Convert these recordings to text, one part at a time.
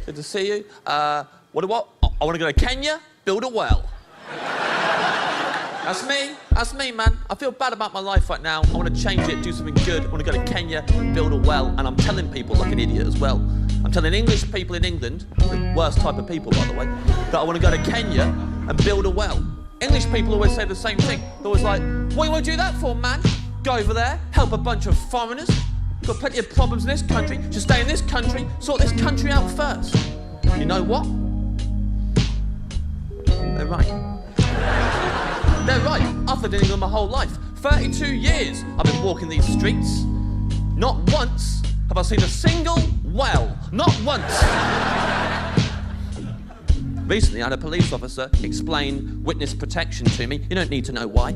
Good to see you. What? I want to go to Kenya, build a well. That's me, man. I feel bad about my life right now. I want to change it, do something good. I want to go to Kenya, build a well, and I'm telling people like an idiot as well. I'm telling English people in England, the worst type of people, by the way, that I want to go to Kenya and build a well. English people always say the same thing. They're always like, what do you want to do that for, man? Go over there, help a bunch of foreigners. Got plenty of problems in this country. Just stay in this country, sort this country out first. You know what? They're right. They're right. I've lived in England my whole life. 32 years I've been walking these streets. Not once have I seen a single well. Not once. Recently, I had a police officer explain witness protection to me. You don't need to know why.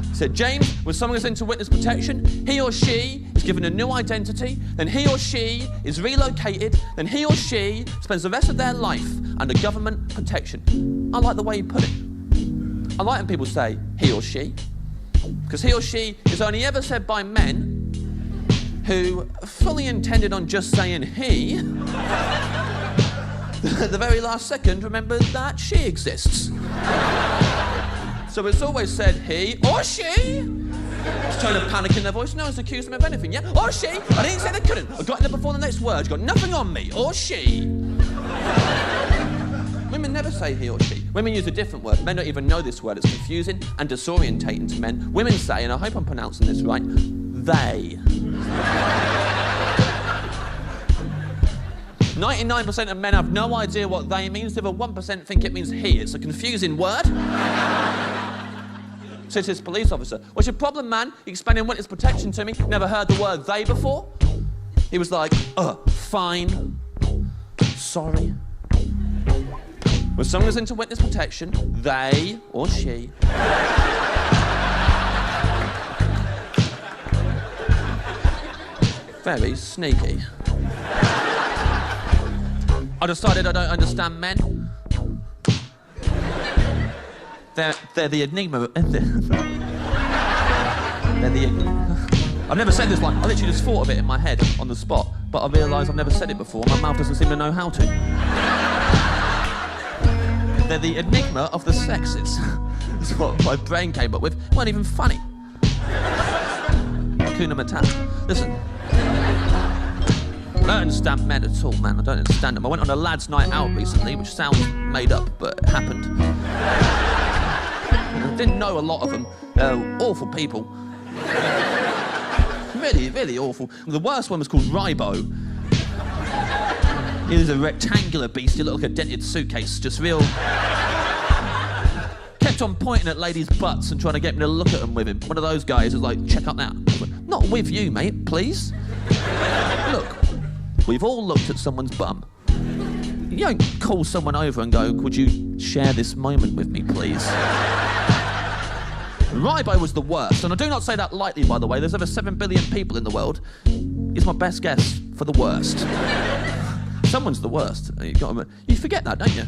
He said, James, when someone is into witness protection, he or she is given a new identity, then he or she is relocated, then he or she spends the rest of their life under government protection. I like the way you put it. I like when people say he or she, because he or she is only ever said by men who fully intended on just saying he. At the very last second, remember that she exists. So it's always said he or she. Just tone of panic in their voice. No one's accused them of anything, yeah? Or she. I didn't say they couldn't. I got in there before the next word. You got nothing on me. Or she. Women never say he or she. Women use a different word. Men don't even know this word. It's confusing and disorientating to men. Women say, and I hope I'm pronouncing this right, they. 99% of men have no idea what they means. The other 1% think it means he. It's a confusing word. Says his police officer, what's your problem, man? You explaining witness protection to me. Never heard the word they before? He was like, fine. Sorry. When someone is into witness protection, they or she. Very sneaky. I decided I don't understand men. They're the enigma. I've never said this line. I literally just thought of it in my head on the spot, but I realised I've never said it before. My mouth doesn't seem to know how to. They're the enigma of the sexes. That's what my brain came up with. Weren't even funny. Hakuna Matata. Listen. I don't understand men at all, man. I don't understand them. I went on a lads' night out recently, which sounds made up, but it happened. I didn't know a lot of them. Awful people. Really, really awful. The worst one was called Rybo. He was a rectangular beast. He looked like a dented suitcase, just real... Kept on pointing at ladies' butts and trying to get me to look at them with him. One of those guys who's like, check out that. Not with you, mate, please. Look, we've all looked at someone's bum. You don't call someone over and go, could you share this moment with me, please? Rybo was the worst, and I do not say that lightly, by the way. There's over 7 billion people in the world. He's my best guess for the worst. Someone's the worst. You forget that, don't you?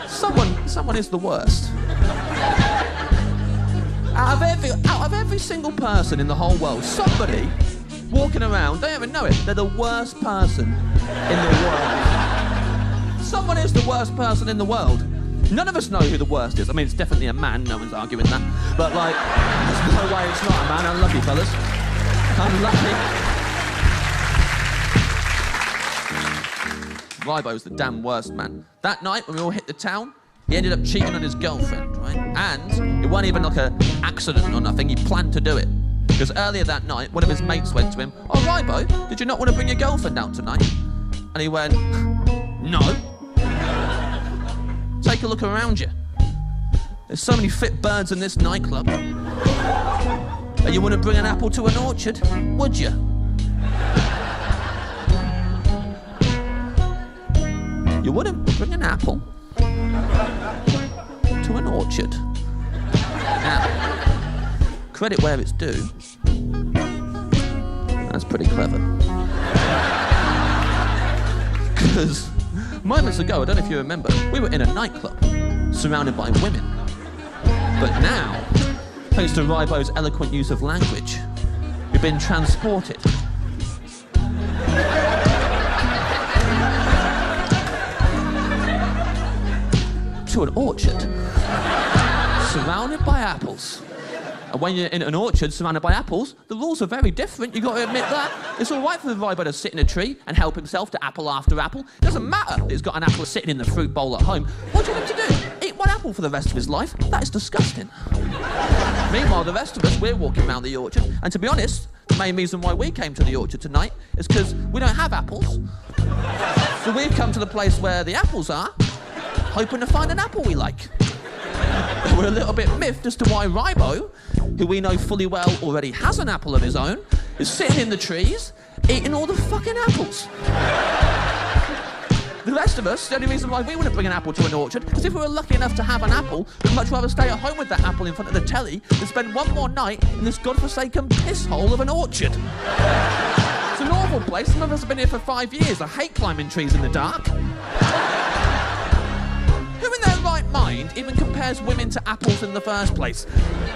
Someone is the worst. Out of every single person in the whole world, somebody walking around, they don't even know it, they're the worst person in the world. Someone is the worst person in the world. None of us know who the worst is. I mean, it's definitely a man, no one's arguing that. But, like, there's no way it's not a man. I love you, fellas. Rybo's the damn worst, man. That night, when we all hit the town, he ended up cheating on his girlfriend, right? And it wasn't even like an accident or nothing. He planned to do it. Because earlier that night, one of his mates went to him, oh, Rybo, did you not want to bring your girlfriend out tonight? And he went, no. Take a look around you. There's so many fit birds in this nightclub. And you wouldn't bring an apple to an orchard, would you? You wouldn't bring an apple to an orchard. Now, credit where it's due. That's pretty clever. Because moments ago, I don't know if you remember, we were in a nightclub, surrounded by women. But now, thanks to Rybo's eloquent use of language, we've been transported to an orchard surrounded by apples. And when you're in an orchard surrounded by apples, the rules are very different, you've got to admit that. It's all right for the viber to sit in a tree and help himself to apple after apple. It doesn't matter that he's got an apple sitting in the fruit bowl at home. What do you want him to do? Eat one apple for the rest of his life? That is disgusting. Meanwhile, the rest of us, we're walking around the orchard, and to be honest, the main reason why we came to the orchard tonight is because we don't have apples. So we've come to the place where the apples are, hoping to find an apple we like. We're a little bit miffed as to why Rybo, who we know fully well already has an apple of his own, is sitting in the trees, eating all the fucking apples. The rest of us, the only reason why we want to bring an apple to an orchard, because if we were lucky enough to have an apple, we'd much rather stay at home with that apple in front of the telly than spend one more night in this godforsaken piss hole of an orchard. It's an awful place. Some of us have been here for 5 years. I hate climbing trees in the dark. Who in their right mind even compares women to apples in the first place?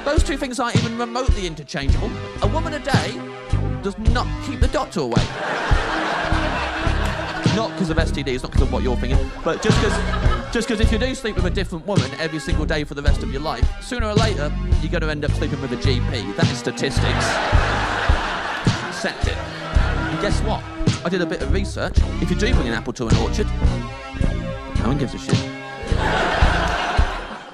Those two things aren't even remotely interchangeable. A woman a day does not keep the doctor away. Not because of STDs, not because of what you're thinking, but just because if you do sleep with a different woman every single day for the rest of your life, sooner or later, you're going to end up sleeping with a GP. That is statistics. Accept it. And guess what? I did a bit of research. If you do bring an apple to an orchard, no one gives a shit.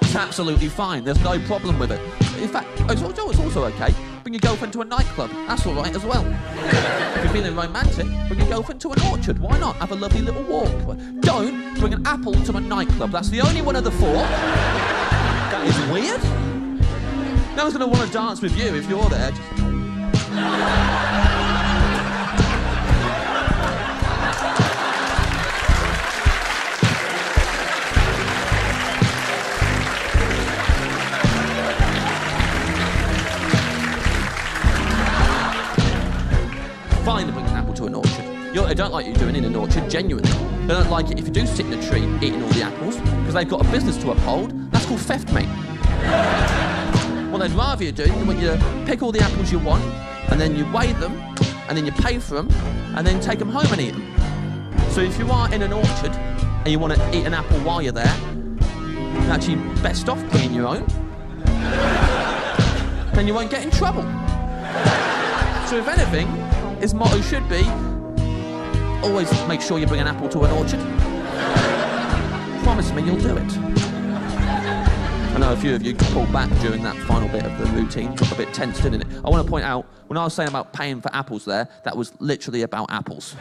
It's absolutely fine. There's no problem with it. In fact, it's also okay. Bring your girlfriend to a nightclub. That's all right as well. If you're feeling romantic, bring your girlfriend to an orchard. Why not? Have a lovely little walk. But don't bring an apple to a nightclub. That's the only one of the four. That is weird. No one's going to want to dance with you if you're there. Fine to bring an apple to an orchard. They don't like you doing in an orchard, genuinely. They don't like it if you do sit in a tree eating all the apples, because they've got a business to uphold. That's called theft, mate. What they'd rather you do, they want you to pick all the apples you want, and then you weigh them, and then you pay for them, and then take them home and eat them. So if you are in an orchard, and you want to eat an apple while you're there, you're actually best off bringing your own. Then you won't get in trouble. So if anything, his motto should be, always make sure you bring an apple to an orchard. Promise me you'll do it. I know a few of you pulled back during that final bit of the routine, got a bit tense, didn't it? I want to point out, when I was saying about paying for apples there, that was literally about apples.